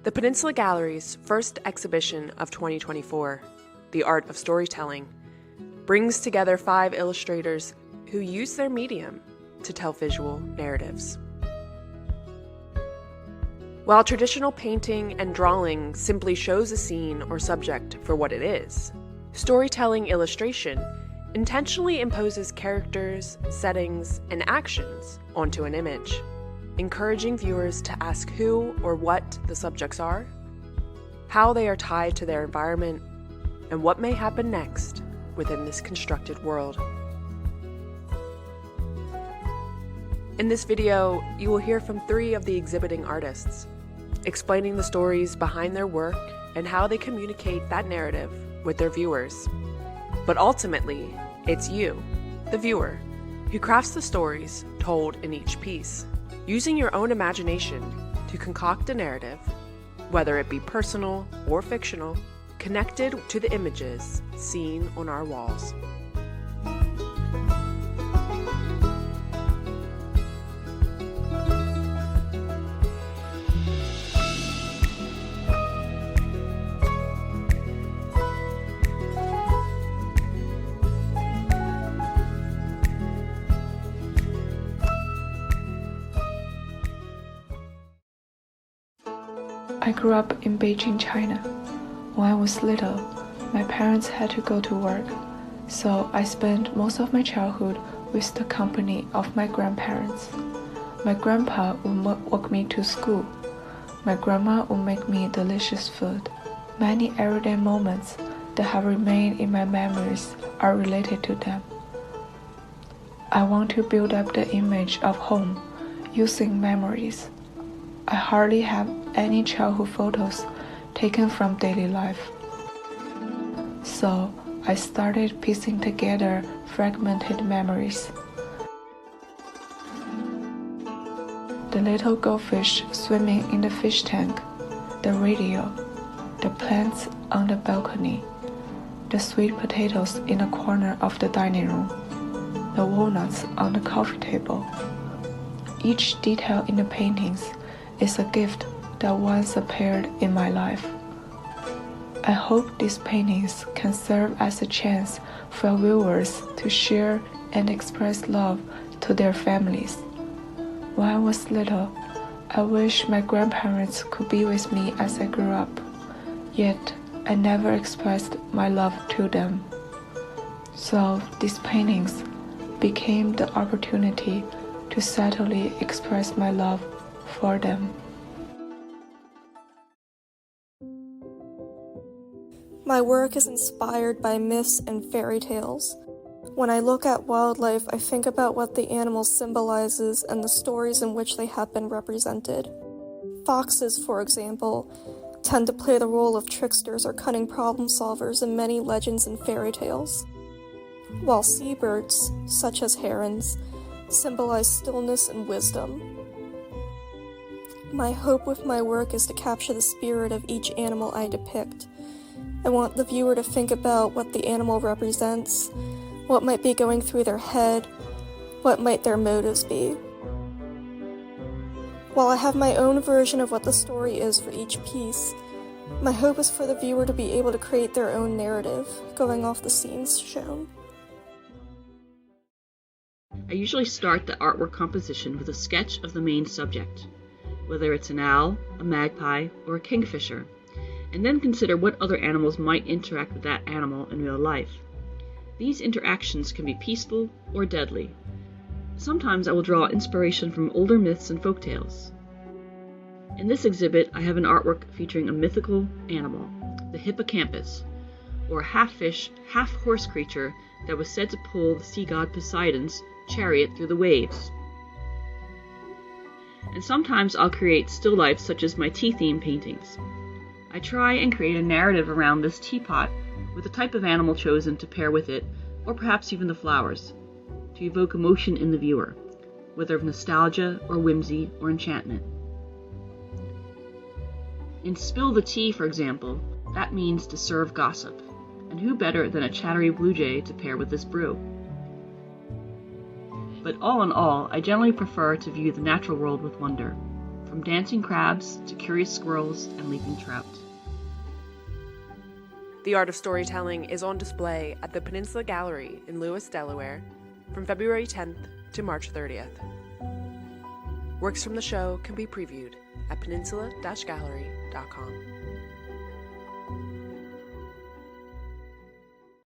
The Peninsula Gallery's first exhibition of 2024, The Art of Storytelling, brings together 5 illustrators who use their medium to tell visual narratives. While traditional painting and drawing simply shows a scene or subject for what it is, storytelling illustration intentionally imposes characters, settings, and actions onto an image, encouraging viewers to ask who or what the subjects are, how they are tied to their environment, and what may happen next within this constructed world. In this video, you will hear from 3 of the exhibiting artists, explaining the stories behind their work and how they communicate that narrative with their viewers. But ultimately, it's you, the viewer, who crafts the stories told in each piece, using your own imagination to concoct a narrative, whether it be personal or fictional, connected to the images seen on our walls. I grew up in Beijing, China. When I was little, my parents had to go to work, so I spent most of my childhood with the company of my grandparents. My grandpa would walk me to school. My grandma would make me delicious food. Many everyday moments that have remained in my memories are related to them. I want to build up the image of home using memories. I hardly have any childhood photos taken from daily life. So I started piecing together fragmented memories. The little goldfish swimming in the fish tank, the radio, the plants on the balcony, the sweet potatoes in the corner of the dining room, the walnuts on the coffee table. Each detail in the paintings is a gift that once appeared in my life. I hope these paintings can serve as a chance for viewers to share and express love to their families. When I was little, I wish my grandparents could be with me as I grew up, yet I never expressed my love to them. So these paintings became the opportunity to subtly express my love for them. My work is inspired by myths and fairy tales. When I look at wildlife, I think about what the animal symbolizes and the stories in which they have been represented. Foxes, for example, tend to play the role of tricksters or cunning problem solvers in many legends and fairy tales, while seabirds, such as herons, symbolize stillness and wisdom. My hope with my work is to capture the spirit of each animal I depict. I want the viewer to think about what the animal represents, what might be going through their head, what might their motives be. While I have my own version of what the story is for each piece, my hope is for the viewer to be able to create their own narrative, going off the scenes shown. I usually start the artwork composition with a sketch of the main subject, whether it's an owl, a magpie, or a kingfisher, and then consider what other animals might interact with that animal in real life. These interactions can be peaceful or deadly. Sometimes I will draw inspiration from older myths and folktales. In this exhibit, I have an artwork featuring a mythical animal, the hippocampus, or a half-fish, half-horse creature that was said to pull the sea god Poseidon's chariot through the waves. And sometimes I'll create still lifes such as my tea-themed paintings. I try and create a narrative around this teapot with the type of animal chosen to pair with it, or perhaps even the flowers, to evoke emotion in the viewer, whether of nostalgia or whimsy or enchantment. In Spill the Tea, for example, that means to serve gossip, and who better than a chattery blue jay to pair with this brew? But all in all, I generally prefer to view the natural world with wonder. from dancing crabs to curious squirrels and leaping trout. The art of storytelling is on display at the Peninsula Gallery in Lewis, Delaware, from February 10th to March 30th. Works from the show can be previewed at peninsula-gallery.com.